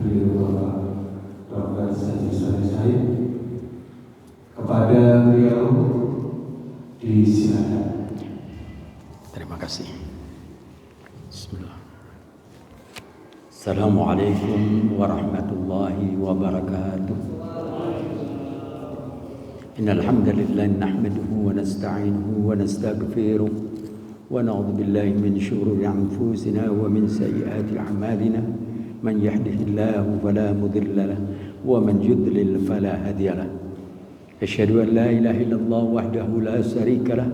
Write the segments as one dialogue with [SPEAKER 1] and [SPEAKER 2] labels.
[SPEAKER 1] beliau Bapak Dr. Said Said. Kepada beliau disilakan.
[SPEAKER 2] Terima kasih. Bismillah. Assalamualaikum warahmatullahi wabarakatuh. Innal hamdalillah nahmaduhu wa nasta'inuhu wa nastaghfiruh wa na'udzu billahi min shururi anfusina wa min sayyiati a'malina. Man yahdihillahu fala mudilla lahu wa man yudlil fala hadiya lahu. Asyhadu an la ilaha illallah wahdahu la syarika lah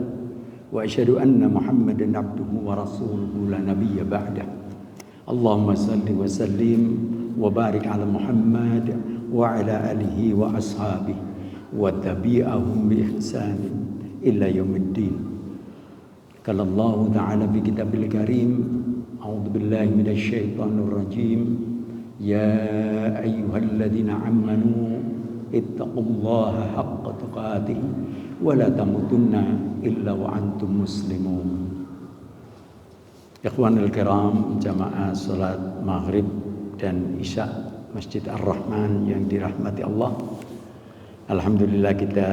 [SPEAKER 2] wa asyhadu anna Muhammadan abduhu wa rasuluhu la nabiyya ba'dah. Allahumma salli wa sallim wa barik ala Muhammad wa ala alihi wa ashabihi wa tabi'ahum bi ihsan illa yaumiddin. Qala Allah ta'ala fi kitabil karim, a'udzu billahi minasy syaithanir rajim. Ya ayyuhalladzina amanu ittaqullaha haqqa tuqatih wa la tamutunna illa wa antum muslimun. Ikhwanul kiram, jamaah salat maghrib dan isya Masjid Ar-Rahman yang dirahmati Allah. Alhamdulillah kita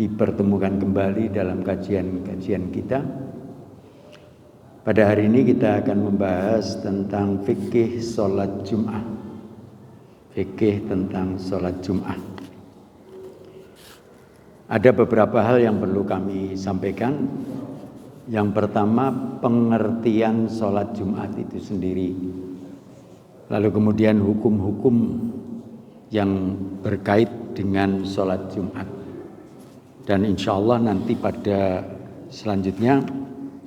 [SPEAKER 2] dipertemukan kembali dalam kajian-kajian kita. Pada hari ini kita akan membahas tentang fikih sholat Jum'ah. Fikih tentang sholat Jum'ah. Ada beberapa hal yang perlu kami sampaikan. Yang pertama, pengertian sholat Jumat itu sendiri. Lalu kemudian hukum-hukum yang berkait dengan sholat Jumat. Dan insya Allah nanti pada selanjutnya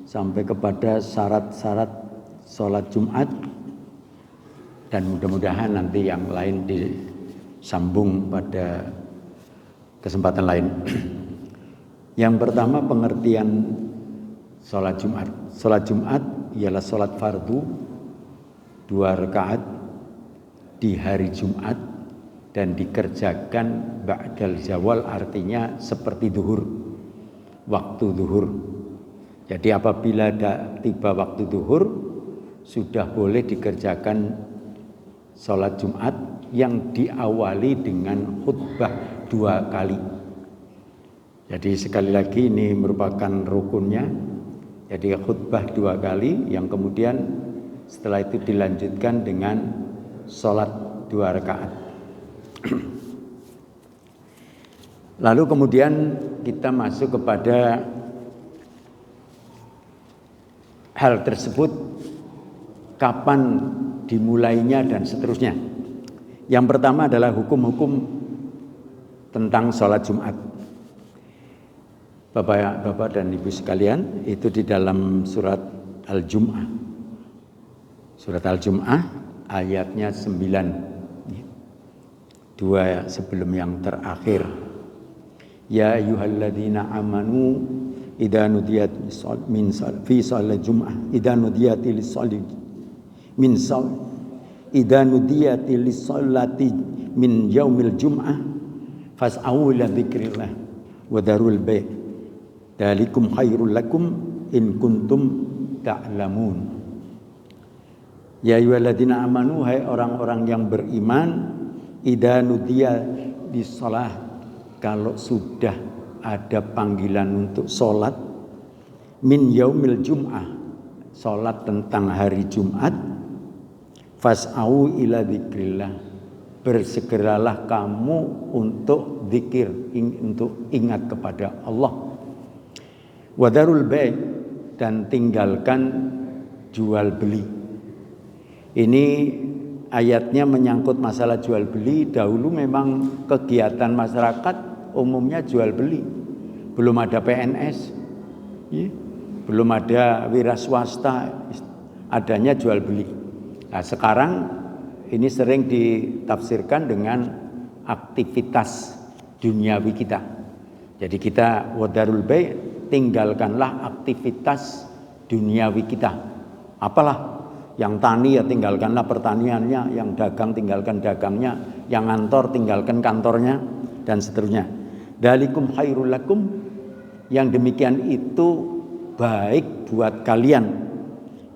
[SPEAKER 2] sampai kepada syarat-syarat sholat Jumat. Dan mudah-mudahan nanti yang lain disambung pada kesempatan lain. Yang pertama, pengertian sholat Jumat. Sholat Jumat ialah sholat fardu 2 rakaat di hari Jumat dan dikerjakan ba'dal zawal, artinya seperti zuhur, waktu zuhur. Jadi apabila tiba waktu zuhur sudah boleh dikerjakan sholat Jumat yang diawali dengan khutbah 2 kali. Jadi sekali lagi ini merupakan rukunnya. Jadi khutbah 2 kali yang kemudian setelah itu dilanjutkan dengan sholat 2 rakaat. Lalu kemudian kita masuk kepada hal tersebut, kapan dimulainya dan seterusnya. Yang pertama adalah hukum-hukum tentang sholat Jumat. Bapak dan Ibu sekalian, itu di dalam surat Al-Jum'ah. Surat Al-Jum'ah ayatnya 9. 2 sebelum yang terakhir. Ya ayyuhalladzina amanu idza nudiyat min fi shalah Jum'ah idza nudiyat lis-shalati min idza nudiyat lis-shalati min yaumil Jum'ah fas'au ila dzikrillah wa darul bai'. Dalikum khairul lakum in kuntum ta'lamun. Ya ayyuhalladzina amanu, hai orang-orang yang beriman, idza nudiya lis-shalah, kalau sudah ada panggilan untuk salat min yaumil jum'ah, salat tentang hari Jumat, fas'au ila dzikrillah, bersegeralah kamu untuk zikir, untuk ingat kepada Allah. Wadarul bai', dan tinggalkan jual beli. Ini ayatnya menyangkut masalah jual beli. Dahulu memang kegiatan masyarakat umumnya jual beli. Belum ada PNS, belum ada wira swasta, adanya jual beli. Nah, sekarang ini sering ditafsirkan dengan aktivitas duniawi kita. Jadi kita wadarul bai', tinggalkanlah aktivitas duniawi kita. Apalah, yang tani ya tinggalkanlah pertaniannya, yang dagang tinggalkan dagangnya, yang kantor tinggalkan kantornya, dan seterusnya. Dalikum khairul lakum, yang demikian itu baik buat kalian.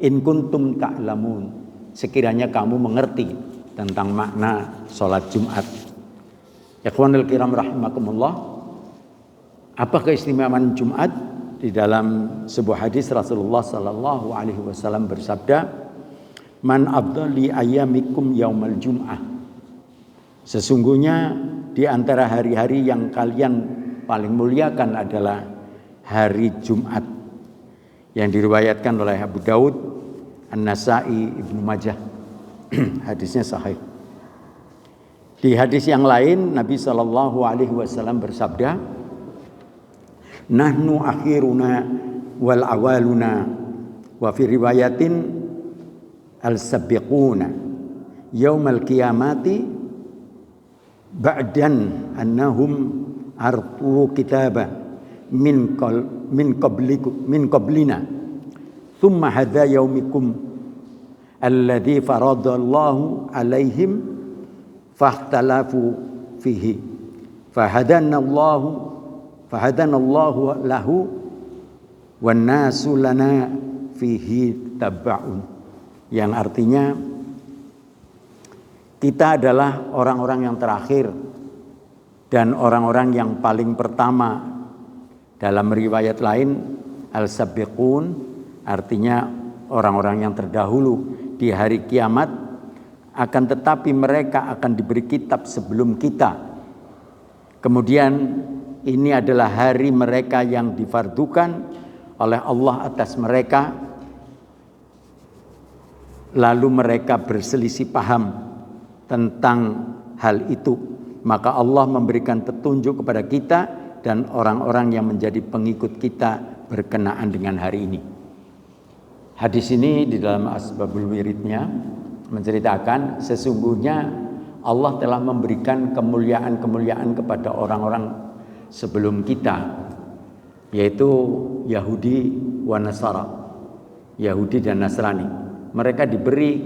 [SPEAKER 2] In kuntum ta'lamun, sekiranya kamu mengerti tentang makna sholat Jumat. Ikhwanul kiram rahimakumullah, apa keistimewaan Jumat? Di dalam sebuah hadis Rasulullah sallallahu alaihi wasallam bersabda, "Man afdali ayyamikum yaumal jum'ah." Sesungguhnya di antara hari-hari yang kalian paling muliakan adalah hari Jumat, yang diriwayatkan oleh Abu Daud, An-Nasa'i, Ibnu Majah. Hadisnya sahih. Di hadis yang lain Nabi sallallahu alaihi wasallam bersabda, "Nahnu akhiruna wal awaluna wa fi riwayatin al-sabiquna yaumal qiyamati ba'dan annahum artu kitaba min qablina thumma hadha yaumikum alladhi faradallahu alaihim fahtalafu fihi fahadanallahu lahu wan nasu lana fihi tabaun." Yang artinya kita adalah orang-orang yang terakhir dan orang-orang yang paling pertama. Dalam riwayat lain al-sabiqun artinya orang-orang yang terdahulu di hari kiamat, akan tetapi mereka akan diberi kitab sebelum kita. Kemudian ini adalah hari mereka yang difardukan oleh Allah atas mereka. Lalu mereka berselisih paham tentang hal itu. Maka Allah memberikan petunjuk kepada kita dan orang-orang yang menjadi pengikut kita berkenaan dengan hari ini. Hadis ini di dalam Asbabul Wiridnya menceritakan sesungguhnya Allah telah memberikan kemuliaan-kemuliaan kepada orang-orang sebelum kita, yaitu Yahudi wa Nasara, Yahudi dan Nasrani. Mereka diberi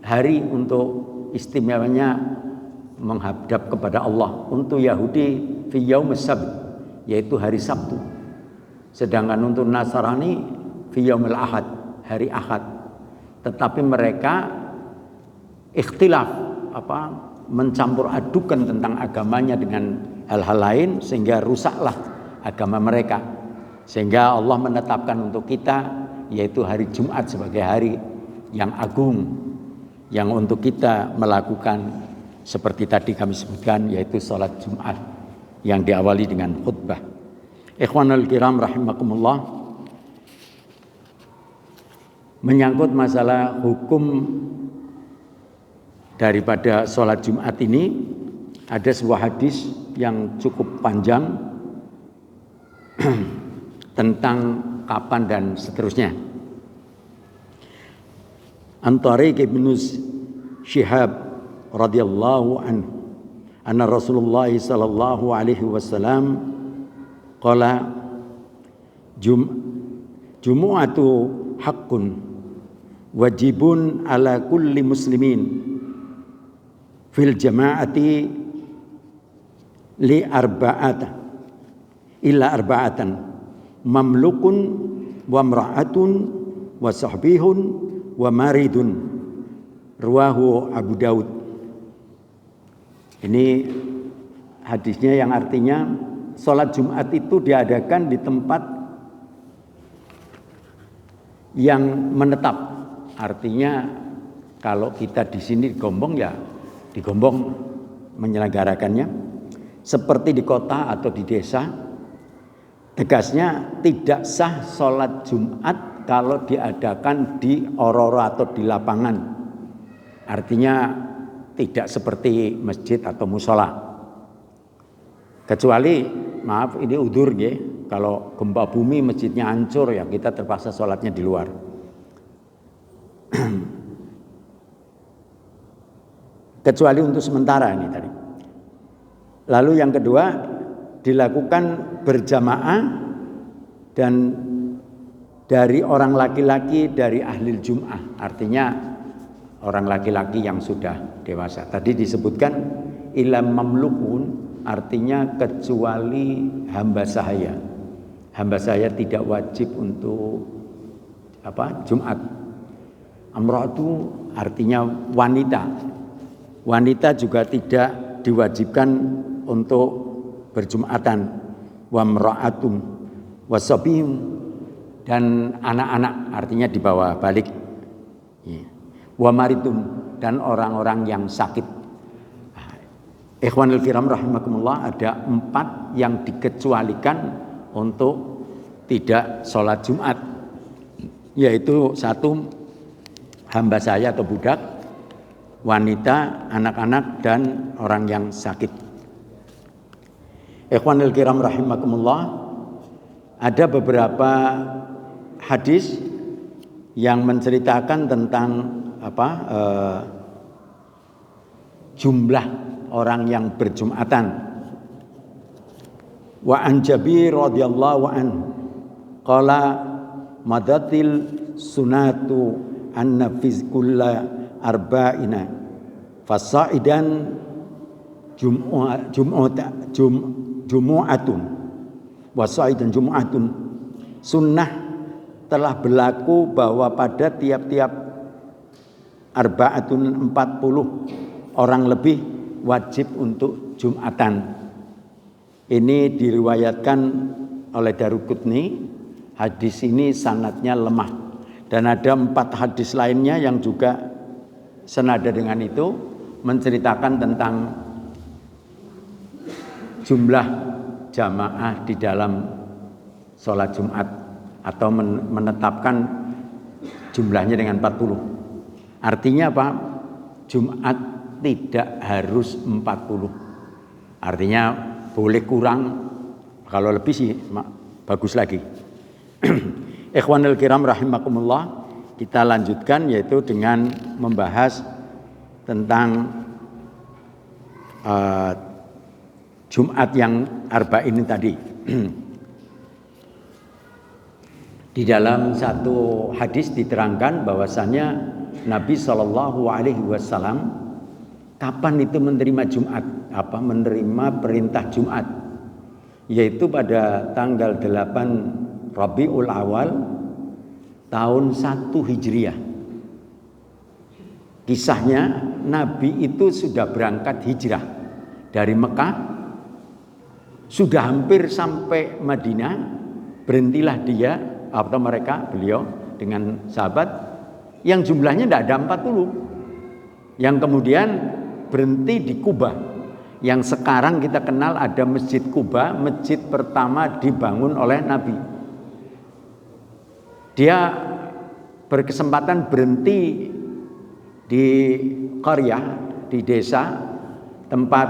[SPEAKER 2] hari untuk istimewanya menghadap kepada Allah. Untuk Yahudi fi yaumus sabt, yaitu hari Sabtu. Sedangkan untuk Nasrani fi yaumil ahad, hari Ahad. Tetapi mereka ikhtilaf, mencampur adukan tentang agamanya dengan hal-hal lain sehingga rusaklah agama mereka. Sehingga Allah menetapkan untuk kita yaitu hari Jumat sebagai hari yang agung, yang untuk kita melakukan seperti tadi kami sebutkan, yaitu sholat Jumat yang diawali dengan khutbah. Ikhwanul kiram rahimakumullah, menyangkut masalah hukum daripada sholat Jumat ini, ada sebuah hadis yang cukup panjang tentang kapan dan seterusnya. An-Tariq Ibnu Syihab radhiyallahu anhu anna Rasulullah sallallahu alaihi wasallam qala jumu'atu haqqun wajibun ala kulli muslimin fil jama'ati li arba'atan mamlukun wa mra'atun wa sahbihun wa maridun, ruwahu Abu Daud. Ini hadisnya yang artinya sholat Jumat itu diadakan di tempat yang menetap. Artinya kalau kita di sini di Gombong ya di Gombong menyelenggarakannya, seperti di kota atau di desa. Tegasnya tidak sah sholat Jumat kalau diadakan di ororo atau di lapangan. Artinya tidak seperti masjid atau musola. Kecuali, maaf ini udzur ya, kalau gempa bumi masjidnya hancur ya kita terpaksa sholatnya di luar. Kecuali untuk sementara ini tadi. Lalu yang kedua, dilakukan berjamaah dan dari orang laki-laki dari ahli Jum'ah, artinya orang laki-laki yang sudah dewasa. Tadi disebutkan ilam mamlukun, artinya kecuali hamba sahaya. Hamba sahaya tidak wajib untuk Jumat. Amra'atu artinya wanita. Wanita juga tidak diwajibkan untuk berjumatan. Wa mra'atum wasabiyum, dan anak-anak artinya di bawah balik. Wa maridun, dan orang-orang yang sakit. Ikhwanul kiram rahimakumullah, ada 4 yang dikecualikan untuk tidak sholat Jumat, yaitu 1, hamba saya atau budak, wanita, anak-anak, dan orang yang sakit. Ikhwanul kiram rahimakumullah, ada beberapa hadis yang menceritakan tentang jumlah orang yang berjumatan. Wa an Jabir radhiyallahu anhu qala madatil sunatu anna fi kulla arba'ina fasaidan jumu'atun wasaidan jumu'atun. Sunnah telah berlaku bahwa pada tiap-tiap arba'atun 40 orang lebih wajib untuk Jumatan. Ini diriwayatkan oleh Daruqutni. Hadis ini sanadnya lemah. Dan ada 4 hadis lainnya yang juga senada dengan itu, menceritakan tentang jumlah jamaah di dalam sholat Jumat, atau menetapkan jumlahnya dengan 40. Artinya apa? Jumat tidak harus 40. Artinya boleh kurang, kalau lebih sih bagus lagi. Ikhwanul kiram rahimakumullah, kita lanjutkan yaitu dengan membahas tentang Jumat yang arba'in ini tadi. Di dalam satu hadis diterangkan bahwasannya Nabi SAW kapan itu menerima Jumat, menerima perintah Jumat, yaitu pada tanggal 8 Rabiul Awal tahun 1 Hijriah. Kisahnya Nabi itu sudah berangkat hijrah dari Mekah, sudah hampir sampai Madinah, berhentilah dia atau beliau dengan sahabat yang jumlahnya tidak ada 40, yang kemudian berhenti di Kuba, yang sekarang kita kenal ada Masjid Kuba, masjid pertama dibangun oleh Nabi. Dia berkesempatan berhenti di qaryah, di desa tempat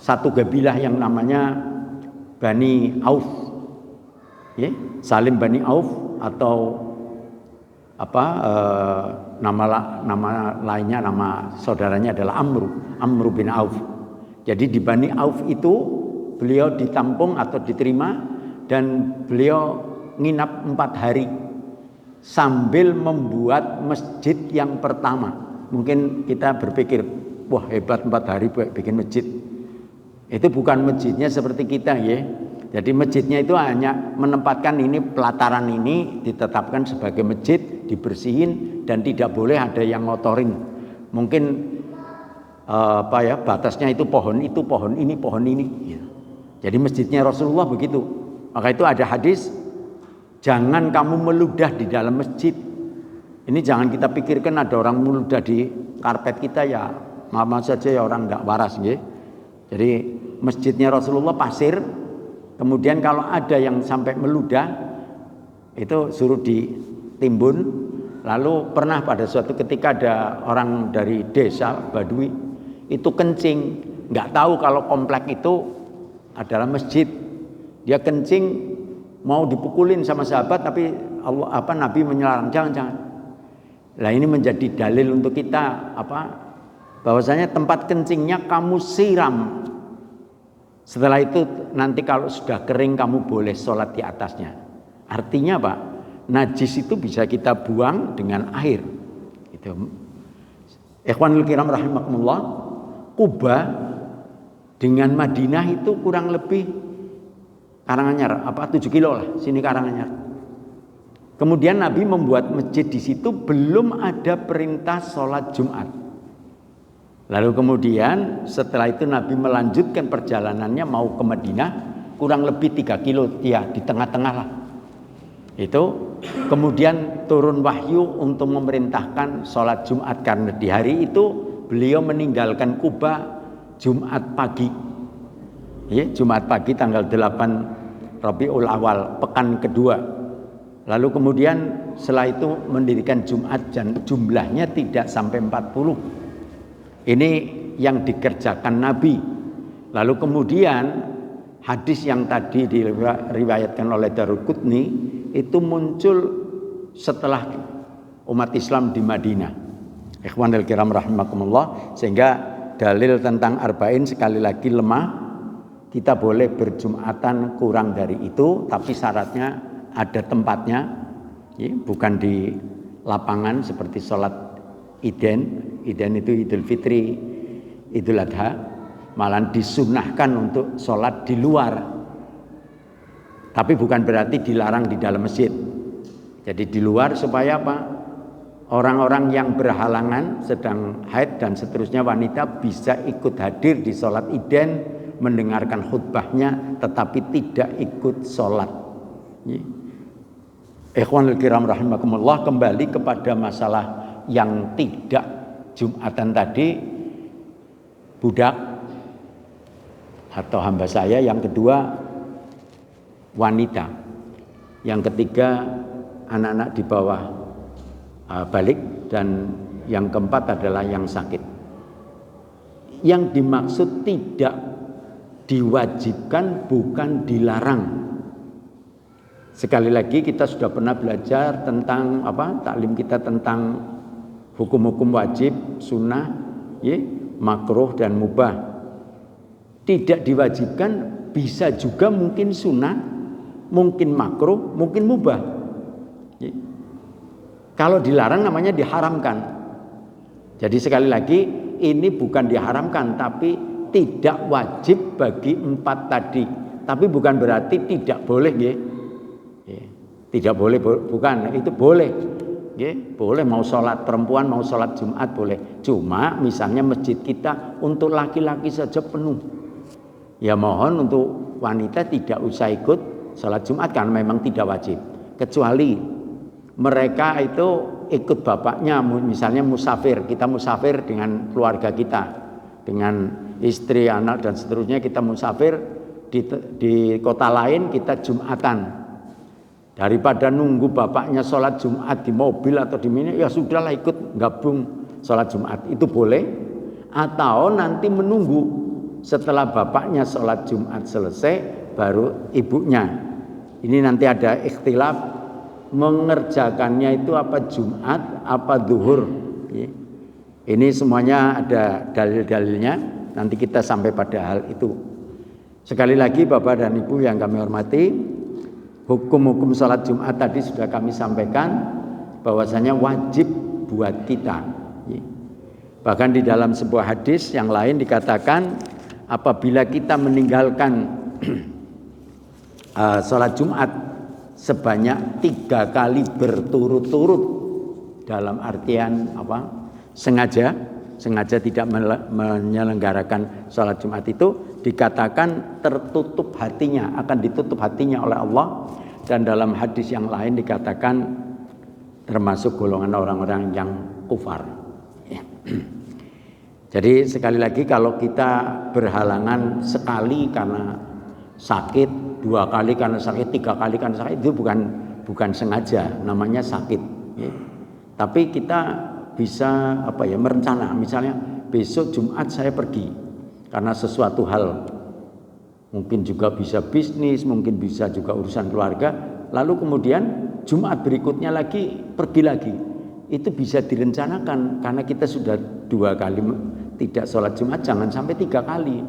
[SPEAKER 2] satu kabilah yang namanya Bani Auf, Salim Bani Auf, atau nama lainnya, nama saudaranya adalah Amr bin Auf. Jadi di Bani Auf itu beliau ditampung atau diterima, dan beliau nginap 4 hari sambil membuat masjid yang pertama. Mungkin kita berpikir, wah hebat 4 hari bikin masjid. Itu bukan masjidnya seperti kita ya. Jadi masjidnya itu hanya menempatkan ini, pelataran ini ditetapkan sebagai masjid, dibersihin, dan tidak boleh ada yang ngotorin. Mungkin batasnya itu pohon ini, pohon ini. Jadi masjidnya Rasulullah begitu. Maka itu ada hadis, jangan kamu meludah di dalam masjid. Ini jangan kita pikirkan ada orang meludah di karpet kita, ya maaf saja ya, orang tidak waras ya. Jadi masjidnya Rasulullah pasir, kemudian kalau ada yang sampai meludah itu suruh ditimbun. Lalu pernah pada suatu ketika ada orang dari desa Badui itu kencing, nggak tahu kalau komplek itu adalah masjid. Dia kencing mau dipukulin sama sahabat, tapi Nabi menyerang, jangan. Lah ini menjadi dalil untuk kita bahwasanya tempat kencingnya kamu siram. Setelah itu nanti kalau sudah kering kamu boleh sholat di atasnya. Artinya apa? Najis itu bisa kita buang dengan air. Itu. Ikhwanul kiram rahimakumullah, Kuba dengan Madinah itu kurang lebih Karanganyar 7 kilo lah, sini Karanganyar. Kemudian Nabi membuat masjid di situ, belum ada perintah sholat Jumat. Lalu kemudian setelah itu Nabi melanjutkan perjalanannya mau ke Madinah, kurang lebih 3 kilo, ya di tengah-tengah lah. Itu kemudian turun wahyu untuk memerintahkan sholat Jumat, karena di hari itu beliau meninggalkan Kuba Jumat pagi. Ya, Jumat pagi tanggal 8 Rabiul Awal, pekan kedua. Lalu kemudian setelah itu mendirikan Jumat dan jumlahnya tidak sampai 40. Ini yang dikerjakan Nabi. Lalu kemudian hadis yang tadi diriwayatkan oleh Daruqutni itu muncul setelah umat Islam di Madinah. Ikhwanul kiram rahimakumullah, sehingga dalil tentang arba'in sekali lagi lemah. Kita boleh berjumatan kurang dari itu, tapi syaratnya ada tempatnya, ya, bukan di lapangan seperti sholat Iden itu Idul Fitri, Idul Adha, malah disunahkan untuk sholat di luar. Tapi bukan berarti dilarang di dalam masjid. Jadi di luar supaya apa? Orang-orang yang berhalangan, sedang haid dan seterusnya, wanita bisa ikut hadir di sholat Iden, mendengarkan khutbahnya, tetapi tidak ikut sholat. Ikhwanul kiram rahimakumullah, kembali kepada masalah yang tidak Jumatan tadi, budak atau hamba saya, yang kedua wanita, yang ketiga anak-anak di bawah balik, dan yang keempat adalah yang sakit. Yang dimaksud tidak diwajibkan, bukan dilarang. Sekali lagi kita sudah pernah belajar tentang taklim kita tentang hukum-hukum wajib, sunnah, makruh dan mubah. Tidak diwajibkan, bisa juga mungkin sunnah, mungkin makruh, mungkin mubah. Kalau dilarang namanya diharamkan. Jadi sekali lagi ini bukan diharamkan, tapi tidak wajib bagi 4 tadi. Tapi bukan berarti tidak boleh, tidak boleh, bukan, itu boleh. Boleh, mau sholat perempuan, mau sholat Jumat boleh. Cuma misalnya masjid kita untuk laki-laki saja penuh, ya mohon untuk wanita tidak usah ikut sholat Jumat karena memang tidak wajib. Kecuali mereka itu ikut bapaknya, misalnya musafir, kita musafir dengan keluarga kita, dengan istri, anak dan seterusnya, kita musafir di kota lain, kita Jumatan. Daripada nunggu bapaknya sholat Jumat di mobil atau di mana, ya sudahlah ikut gabung sholat Jumat, itu boleh. Atau nanti menunggu setelah bapaknya sholat Jumat selesai baru ibunya. Ini nanti ada ikhtilaf mengerjakannya itu apa Jumat apa zuhur. Ini semuanya ada dalil-dalilnya, nanti kita sampai pada hal itu. Sekali lagi Bapak dan Ibu yang kami hormati, hukum-hukum sholat Jumat tadi sudah kami sampaikan bahwasanya wajib buat kita. Bahkan di dalam sebuah hadis yang lain dikatakan apabila kita meninggalkan sholat Jumat sebanyak 3 kali berturut-turut, dalam artian sengaja tidak menyelenggarakan sholat Jumat itu, dikatakan tertutup hatinya, akan ditutup hatinya oleh Allah. Dan dalam hadis yang lain dikatakan termasuk golongan orang-orang yang kufar. Jadi sekali lagi, kalau kita berhalangan sekali karena sakit, 2 kali karena sakit, 3 kali karena sakit, itu bukan sengaja, namanya sakit. Tapi kita bisa merencana, misalnya besok Jumat saya pergi karena sesuatu hal, mungkin juga bisa bisnis, mungkin bisa juga urusan keluarga, lalu kemudian Jumat berikutnya lagi pergi lagi, itu bisa direncanakan karena kita sudah 2 kali tidak sholat Jumat, jangan sampai 3 kali,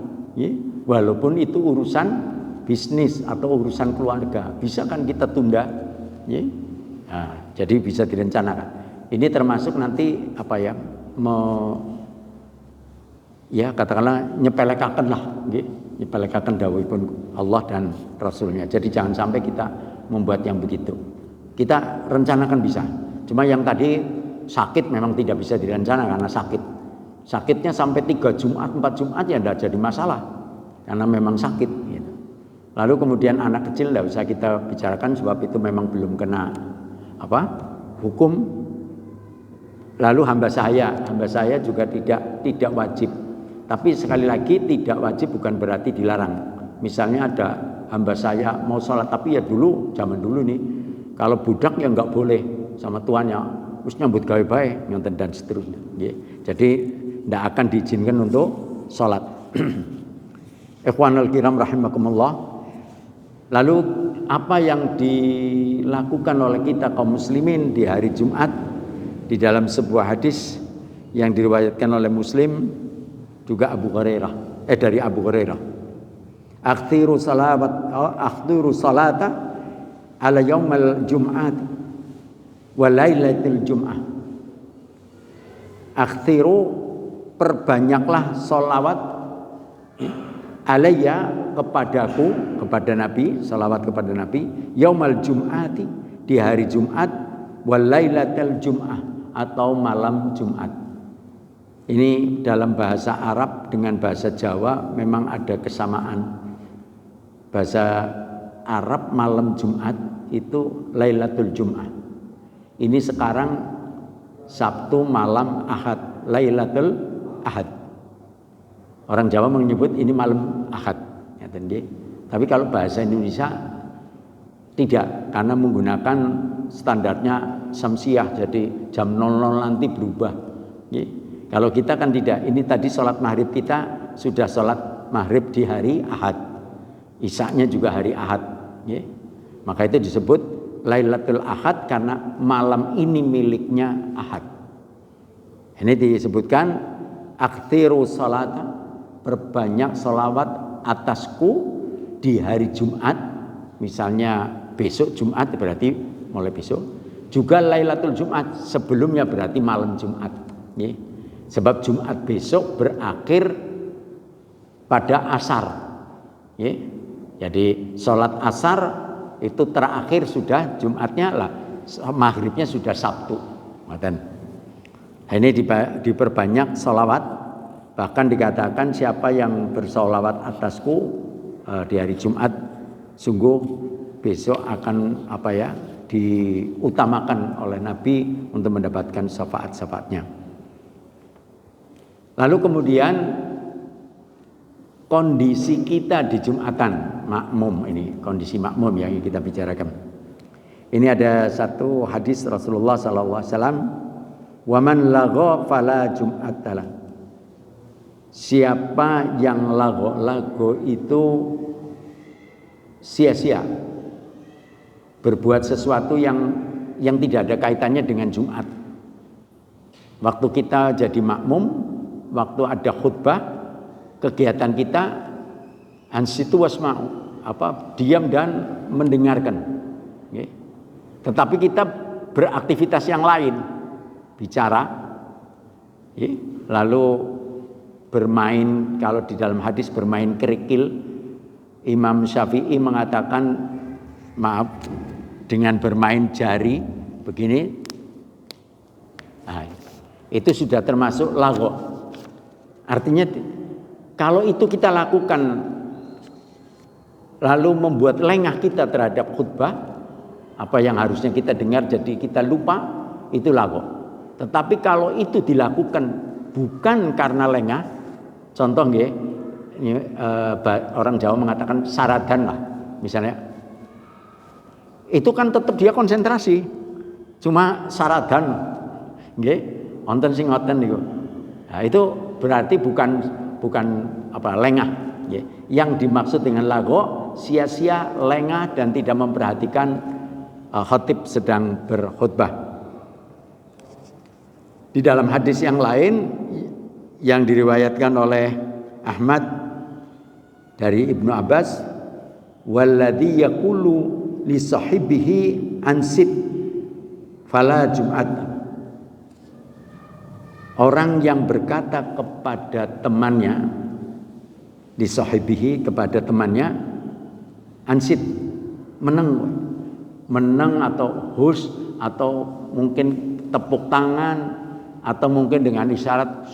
[SPEAKER 2] walaupun itu urusan bisnis atau urusan keluarga, bisa kan kita tunda, nah, jadi bisa direncanakan. Ini termasuk nanti katakanlah nyepelekaken lah, nyepelekaken dawuhipun Allah dan Rasulnya. Jadi jangan sampai kita membuat yang begitu. Kita rencanakan bisa. Cuma yang tadi sakit memang tidak bisa direncanakan karena sakit. Sakitnya sampai 3 Jumat, 4 Jumat ya tidak jadi masalah. Karena memang sakit. Gitu. Lalu kemudian anak kecil tidak usah kita bicarakan sebab itu memang belum kena hukum. Lalu hamba saya juga tidak wajib. Tapi sekali lagi tidak wajib bukan berarti dilarang. Misalnya ada hamba saya mau sholat tapi ya dulu zaman dulu nih kalau budak ya nggak boleh sama tuannya, terus nyambut gawe bae nyonten dan seterusnya. Jadi tidak akan diizinkan untuk sholat. Ikhwanul kiram rahimakumullah. Lalu apa yang dilakukan oleh kita kaum muslimin di hari Jumat di dalam sebuah hadis yang diriwayatkan oleh Muslim juga dari Abu Hurairah. Akhtiru salata ala yaumal jum'at wa lailatul jum'ah. Akhtiru, perbanyaklah sholawat alayya kepadaku, kepada Nabi, salawat kepada Nabi, yaumal jum'ati, di hari Jumat, wal lailatul jum'ah, atau malam Jumat. Ini dalam bahasa Arab dengan bahasa Jawa memang ada kesamaan. Bahasa Arab malam Jumat itu Lailatul Jum'ah. Ini sekarang Sabtu malam Ahad, Lailatul Ahad. Orang Jawa menyebut ini malam Ahad. Tapi kalau bahasa Indonesia tidak, karena menggunakan standarnya Samsiah, jadi jam 00 nanti berubah. Kalau kita kan tidak, ini tadi sholat maghrib kita sudah sholat maghrib di hari Ahad, Isya-nya juga hari Ahad. Maka itu disebut Lailatul Ahad karena malam ini miliknya Ahad. Ini disebutkan akhtiru salata, perbanyak sholawat atasku di hari Jumat. Misalnya besok Jumat berarti mulai besok. Juga Lailatul Jumat, sebelumnya berarti malam Jumat. Sebab Jumat besok berakhir pada asar. Jadi sholat asar itu terakhir sudah Jumatnya lah, maghribnya sudah Sabtu. Ini diperbanyak sholawat. Bahkan dikatakan siapa yang bersholawat atasku di hari Jumat, sungguh besok akan diutamakan oleh Nabi untuk mendapatkan syafaat-syafaatnya. Lalu kemudian kondisi kita di Jumatan, makmum, ini kondisi makmum yang kita bicarakan. Ini ada satu hadis Rasulullah SAW, "Waman lagha fala jum'atalah." Siapa yang lago itu sia-sia, berbuat sesuatu yang tidak ada kaitannya dengan Jumat. Waktu kita jadi makmum, waktu ada khutbah, kegiatan kita ansitu wasma'u, diam dan mendengarkan. Tetapi kita beraktivitas yang lain, bicara, lalu bermain, kalau di dalam hadis bermain kerikil. Imam Syafi'i mengatakan, dengan bermain jari begini, itu sudah termasuk lagho. Artinya kalau itu kita lakukan lalu membuat lengah kita terhadap khutbah, apa yang harusnya kita dengar jadi kita lupa, itu lagho. Tetapi kalau itu dilakukan bukan karena lengah, contoh orang Jawa mengatakan saradan lah misalnya, itu kan tetap dia konsentrasi, cuma saradan, wonten sing ngoten niku. Nah, itu berarti bukan lengah. Yang dimaksud dengan lagho sia-sia, lengah dan tidak memperhatikan khatib sedang berkhutbah. Di dalam hadis yang lain yang diriwayatkan oleh Ahmad dari Ibnu Abbas, walladzi yaqulu li sahibihi ansit fala jum'at. Orang yang berkata kepada temannya, li sahibihi, kepada temannya, ansit, meneng atau hus atau mungkin tepuk tangan atau mungkin dengan isyarat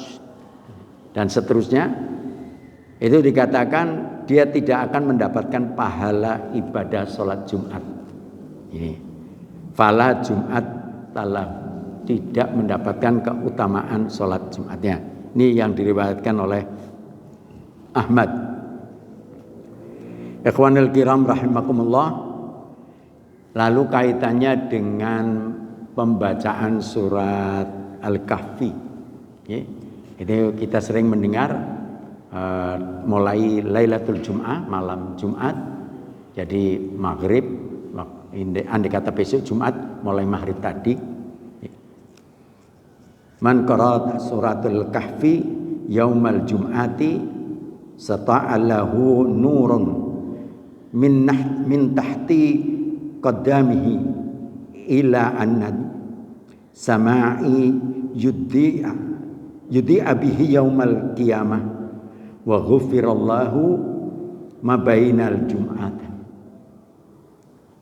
[SPEAKER 2] dan seterusnya, itu dikatakan dia tidak akan mendapatkan pahala ibadah sholat Jumat. Ini fala Jumat talah, tidak mendapatkan keutamaan sholat Jumatnya. Ini yang diriwayatkan oleh Ahmad. Ikhwanul kiram rahimakumullah. Lalu kaitannya dengan pembacaan surat Al-Kahfi. Itu kita sering mendengar mulai Lailatul Jum'ah, malam Jumat. Jadi maghrib, andai kata besok Jumat mulai maghrib tadi. Man qara'at suratul Kahfi yaumal Jum'ati sata'allahu nurun min tahti qaddamihi ila anna sama'i yudhi'a bihi yaumal qiyamah wa ghufirallahu ma bainal Jum'at.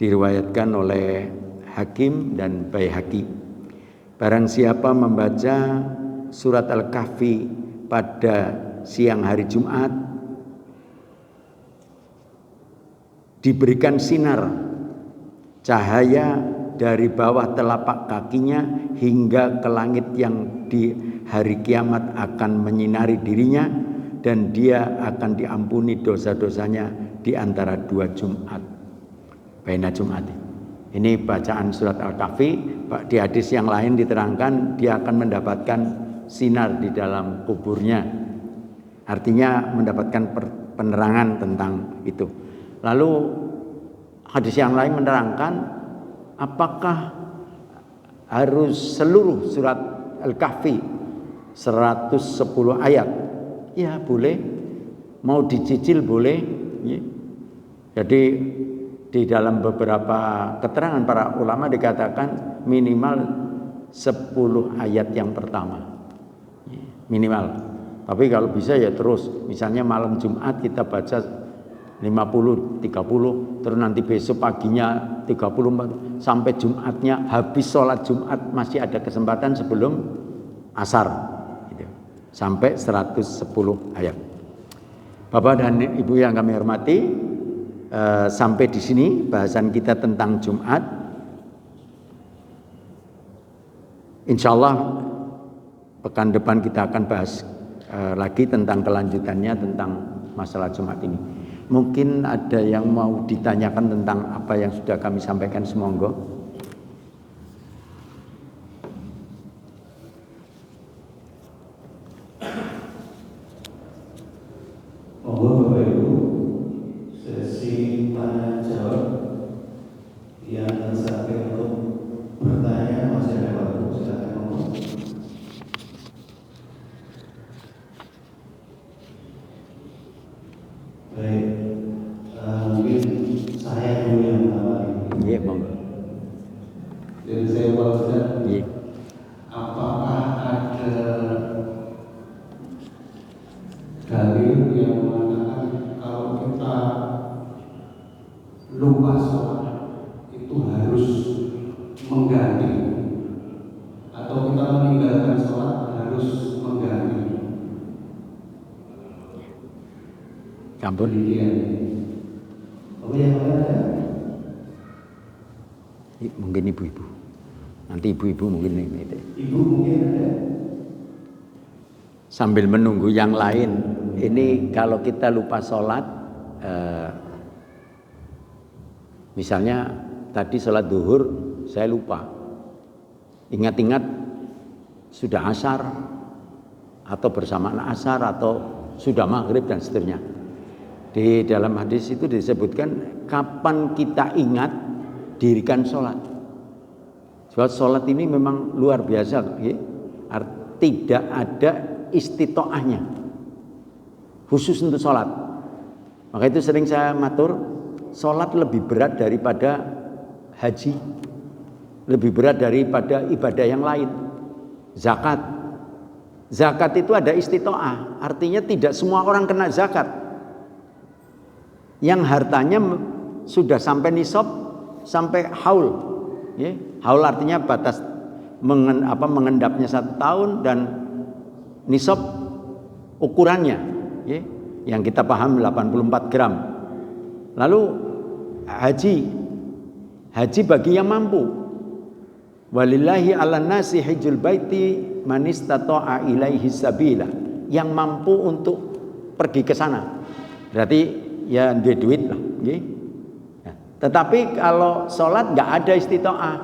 [SPEAKER 2] Diriwayatkan oleh Hakim dan Baihaqi. Barang siapa membaca surat Al-Kahfi pada siang hari Jumat, diberikan sinar cahaya dari bawah telapak kakinya hingga ke langit yang di hari kiamat akan menyinari dirinya, dan dia akan diampuni dosa-dosanya di antara dua Jumat. Baina Jumat. Ini bacaan surat Al-Kahfi. Di hadis yang lain diterangkan dia akan mendapatkan sinar di dalam kuburnya. Artinya mendapatkan penerangan tentang itu. Lalu hadis yang lain menerangkan apakah harus seluruh surat Al-Kahfi 110 ayat? Ya boleh. Mau dicicil boleh. Jadi di dalam beberapa keterangan para ulama dikatakan minimal 10 ayat yang pertama. Minimal. Tapi kalau bisa ya terus. Misalnya malam Jumat kita baca 50, 30, terus nanti besok paginya 30, sampai Jumatnya habis sholat Jumat masih ada kesempatan sebelum asar. Gitu. Sampai 110 ayat. Bapak dan Ibu yang kami hormati, sampai di sini bahasan kita tentang Jumat. Insya Allah pekan depan kita akan bahas lagi tentang kelanjutannya tentang masalah Jumat ini. Mungkin ada yang mau ditanyakan tentang apa yang sudah kami sampaikan, semonggo.
[SPEAKER 1] Monggo Bapak Ibu, sesi tanya jawab yang sampai untuk bertanya masih ada waktu, silakan ngomong. Baik, mungkin saya dulu yang pertama.
[SPEAKER 2] Iya, monggo.
[SPEAKER 1] Jadi saya mau tanya,
[SPEAKER 2] Iya.
[SPEAKER 1] apakah ada dalil yang mengatakan kalau kita lupa sholat itu harus mengganti, atau kita meninggalkan sholat harus mengganti?
[SPEAKER 2] Campur.
[SPEAKER 1] Oh yang lain ada?
[SPEAKER 2] Mungkin ibu-ibu. Nanti ibu-ibu mungkin ini.
[SPEAKER 1] Ibu mungkin ada?
[SPEAKER 2] Sambil menunggu yang lain, ini kalau kita lupa sholat, misalnya tadi sholat duhur saya lupa, ingat-ingat sudah asar atau bersamaan asar atau sudah maghrib dan seterusnya. Di dalam hadis itu disebutkan kapan kita ingat dirikan sholat. Sebab sholat ini memang luar biasa, ya. Tidak ada istitoahnya khusus untuk sholat. Maka itu sering saya matur, sholat lebih berat daripada haji, lebih berat daripada ibadah yang lain. Zakat itu ada istitoah, artinya tidak semua orang kena zakat. Yang hartanya sudah sampai nisab sampai haul. Ya. Haul artinya batas mengendapnya 1 tahun, dan nisab ukurannya, ya, yang kita paham 84 gram. Lalu haji bagi yang mampu. Walillahi 'alan nasi hajjul baiti man istata'a ilaihi sabila. Yang mampu untuk pergi ke sana. Berarti ya duit lah, ya. Tetapi kalau sholat nggak ada istita'ah.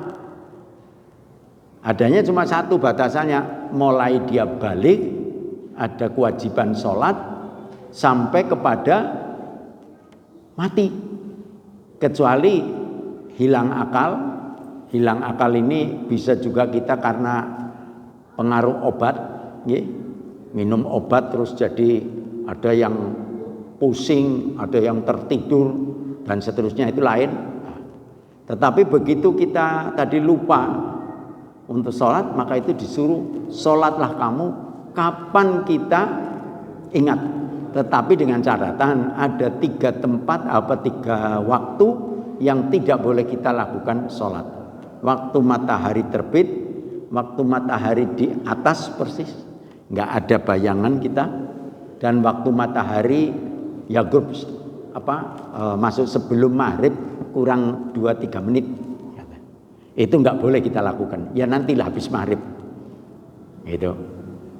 [SPEAKER 2] Adanya cuma satu batasannya, mulai dia balik ada kewajiban sholat sampai kepada mati, kecuali hilang akal. Hilang akal ini bisa juga kita karena pengaruh obat, ya. Minum obat terus jadi ada yang pusing, ada yang tertidur dan seterusnya, itu lain. Tetapi begitu kita tadi lupa untuk sholat, maka itu disuruh sholatlah kamu kapan kita ingat. Tetapi dengan catatan ada 3 waktu yang tidak boleh kita lakukan sholat. Waktu matahari terbit, waktu matahari di atas persis, nggak ada bayangan kita, dan waktu matahari ya masuk sebelum maghrib kurang 2-3 menit. Itu nggak boleh kita lakukan. Ya nantilah habis maghrib. Itu.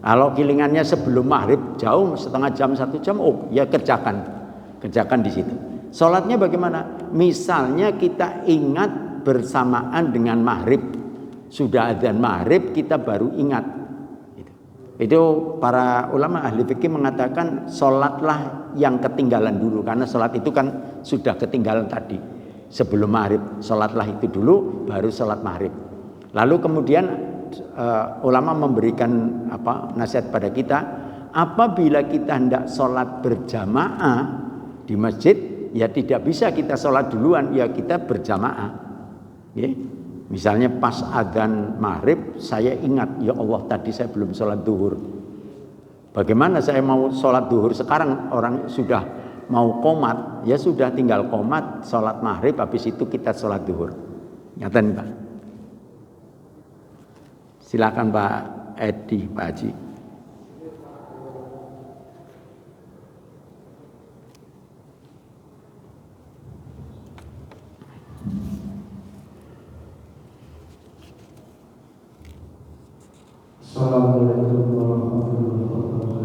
[SPEAKER 2] Kalau kilingannya sebelum maghrib jauh, setengah jam, 1 jam, oh ya kerjakan di situ. Sholatnya bagaimana? Misalnya kita ingat bersamaan dengan maghrib, sudah adzan maghrib kita baru ingat. Itu para ulama ahli fikih mengatakan sholatlah yang ketinggalan dulu, karena sholat itu kan sudah ketinggalan tadi sebelum maghrib. Sholatlah itu dulu, baru sholat maghrib. Lalu kemudian ulama memberikan nasihat pada kita, apabila kita hendak sholat berjamaah di masjid, ya tidak bisa kita sholat duluan, ya kita berjamaah. Ya. Misalnya pas adzan maghrib saya ingat, ya Allah tadi saya belum sholat duhur. Bagaimana saya mau sholat duhur sekarang, orang sudah mau qomat, ya sudah tinggal qomat, sholat maghrib, habis itu kita sholat duhur. Nyata nih Pak. Silakan Pak Edi, Pak Haji.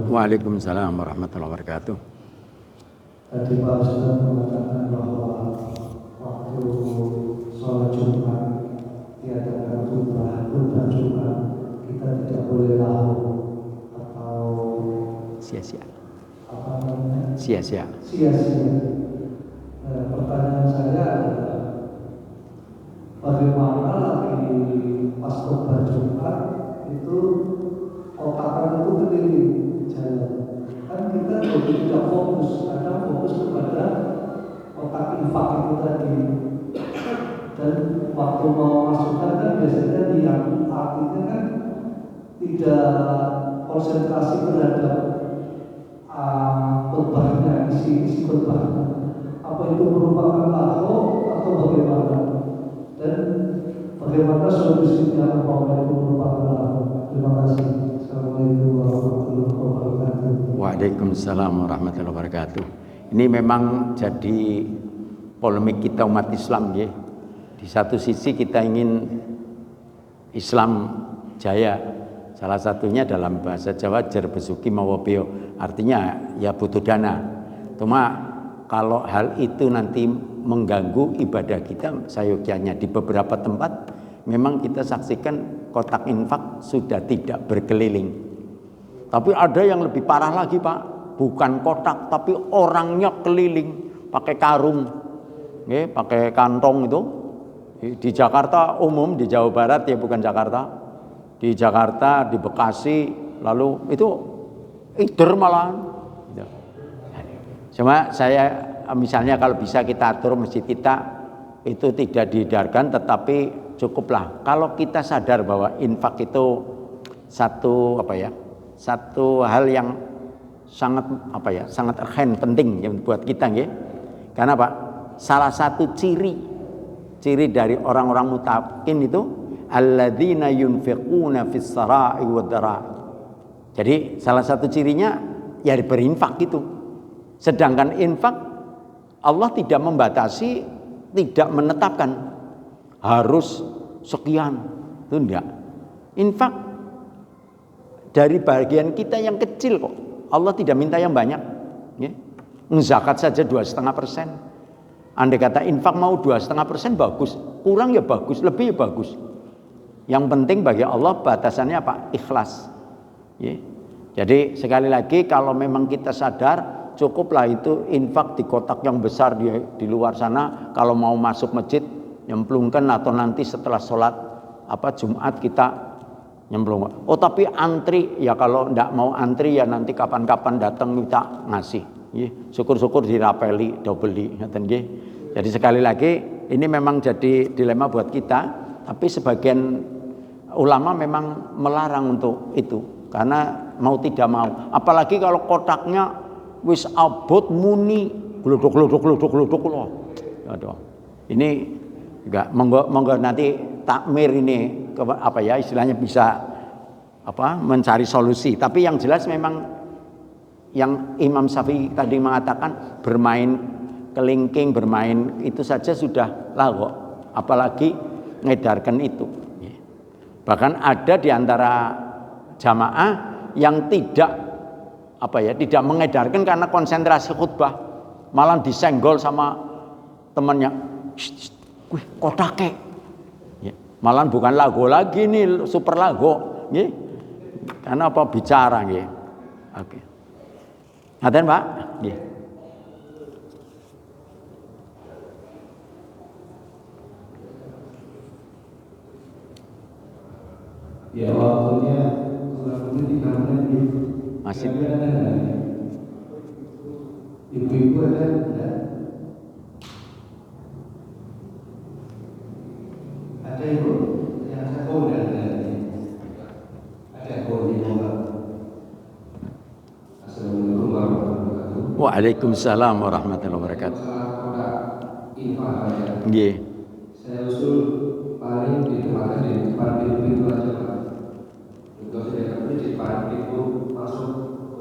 [SPEAKER 2] Waalaikumsalam warahmatullahi wabarakatuh.
[SPEAKER 3] Tadi Pak Ustaz mengatakan bahwa waktu sholat Jumat tiada khutbah Jumat, kita tidak boleh lahu atau
[SPEAKER 2] sia-sia.
[SPEAKER 3] Apa namanya?
[SPEAKER 2] Sia-sia.
[SPEAKER 3] Pertanyaan saya adalah bagaimana lagi pas khutbah Jumat itu kotakan itu keliling jalan, kan kita tidak fokus, kadang fokus kepada kotak infak itu tadi, dan waktu mau masukkan kan biasanya yang artinya kan tidak konsentrasi terhadap khutbahnya, isi khutbahnya, apa itu merupakan lahu atau bagaimana, dan bagaimana solusinya apabila itu merupakan lahu. Terima kasih. Assalamualaikum warahmatullahi wabarakatuh.
[SPEAKER 2] Waalaikumsalam warahmatullahi wabarakatuh. Ini memang jadi polemik kita umat Islam, ya. Di satu sisi kita ingin Islam jaya, salah satunya dalam bahasa Jawa jar besuki mawabio, artinya ya butuh dana. Cuma kalau hal itu nanti mengganggu ibadah kita, sayogyanya di beberapa tempat memang kita saksikan kotak infak sudah tidak berkeliling. Tapi ada yang lebih parah lagi Pak, bukan kotak tapi orangnya keliling pakai karung, ya, pakai kantong itu. Di Jakarta umum, di Jawa Barat ya, bukan Jakarta. Di Jakarta, di Bekasi, lalu itu ider malahan. Cuma saya misalnya kalau bisa kita atur masjid kita itu tidak dihidarkan, tetapi cukuplah kalau kita sadar bahwa infak itu satu hal yang sangat urgen, penting ya buat kita, ya. Karena Pak, salah satu ciri ciri dari orang-orang muttaqin itu alladzina yunfiquna fis sarai wad dharai. Jadi salah satu cirinya ya berinfak gitu. Sedangkan infak Allah tidak membatasi, tidak menetapkan harus sekian, itu enggak. Infak dari bagian kita yang kecil kok. Allah tidak minta yang banyak. Ya. Zakat saja 2,5%. Andai kata infak mau 2,5% bagus, kurang ya bagus, lebih ya bagus. Yang penting bagi Allah batasannya apa? Ikhlas. Ya. Jadi sekali lagi kalau memang kita sadar cukuplah itu infak di kotak yang besar di luar sana. Kalau mau masuk masjid nyemplungkan atau nanti setelah sholat Jumat kita nyemplung. Oh tapi antri ya, kalau ndak mau antri ya nanti kapan-kapan datang minta ngasih. Syukur-syukur dirapeli dobeli ngoten nggih. Jadi sekali lagi ini memang jadi dilema buat kita, tapi sebagian ulama memang melarang untuk itu karena mau tidak mau. Apalagi kalau kotaknya wis abot muni gluduk loh. Aduh. Ini enggak monggo nanti takmir ini istilahnya bisa mencari solusi. Tapi yang jelas memang yang Imam Syafi'i tadi mengatakan bermain kelingking, bermain itu saja sudah lago, apalagi ngedarkan itu. Bahkan ada di antara jamaah yang tidak mengedarkan karena konsentrasi khutbah, malah disenggol sama temannya. Wih, kotake. Malah bukan lago lagi nih, super lago, nggih. Karena apa bicara nggih. Oke. Ngaten, Pak? Nggih.
[SPEAKER 1] Ya waktunya kurang lebih 3 menit.
[SPEAKER 2] Masih.
[SPEAKER 1] Ibu-ibu ada? Ada ibu? Yang saya ada. Ada ibu. Assalamualaikum warahmatullahi wabarakatuh.
[SPEAKER 2] Waalaikumsalam warahmatullahi wabarakatuh. Nggih.
[SPEAKER 1] Saya usul paling ditempatkan di depan pintu aja Pak. Untuk saya di depan pintu masuk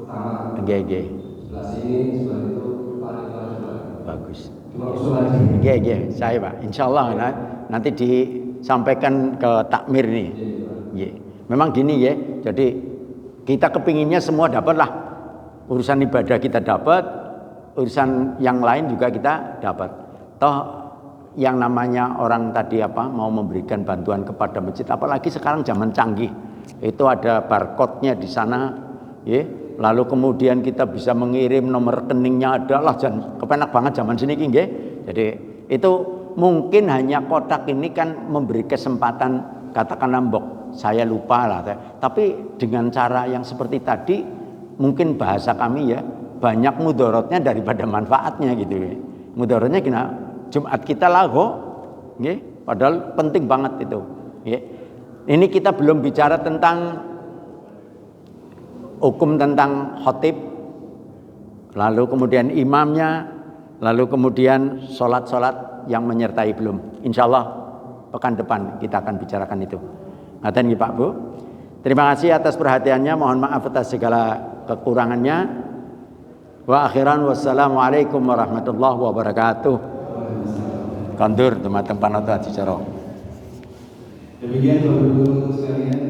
[SPEAKER 1] utama.
[SPEAKER 2] Nggih.
[SPEAKER 1] Sebelah sini, sebelah itu paling aja.
[SPEAKER 2] Bagus.
[SPEAKER 1] Cuma usul aja.
[SPEAKER 2] Nggih, saya Pak. Insyaallah nanti disampaikan ke takmir nih. Nggih. Memang gini ya. Jadi kita kepinginnya semua dapatlah. Urusan ibadah kita dapat, urusan yang lain juga kita dapat. Toh yang namanya orang tadi mau memberikan bantuan kepada masjid, apalagi sekarang zaman canggih, itu ada barcode-nya di sana, ya. Lalu kemudian kita bisa mengirim nomor rekeningnya adalah kepenak banget zaman sini nggih. Jadi itu mungkin hanya kotak ini kan memberi kesempatan katakanlah mbok saya lupa lah, tapi dengan cara yang seperti tadi mungkin bahasa kami ya banyak mudorotnya daripada manfaatnya gitu ya. Mudorotnya gimana? Jumat kita lago, nggih, padahal penting banget itu. Ya. Ini kita belum bicara tentang hukum tentang khotib, lalu kemudian imamnya, lalu kemudian sholat yang menyertai belum. Insya Allah pekan depan kita akan bicarakan itu. Ngaten nggih Pak Bu. Terima kasih atas perhatiannya. Mohon maaf atas segala kekurangannya. Wa akhiran wassalamualaikum warahmatullahi wabarakatuh. Kandur teman-teman panoto acara.
[SPEAKER 1] Demikian Bapak Ibu sekalian.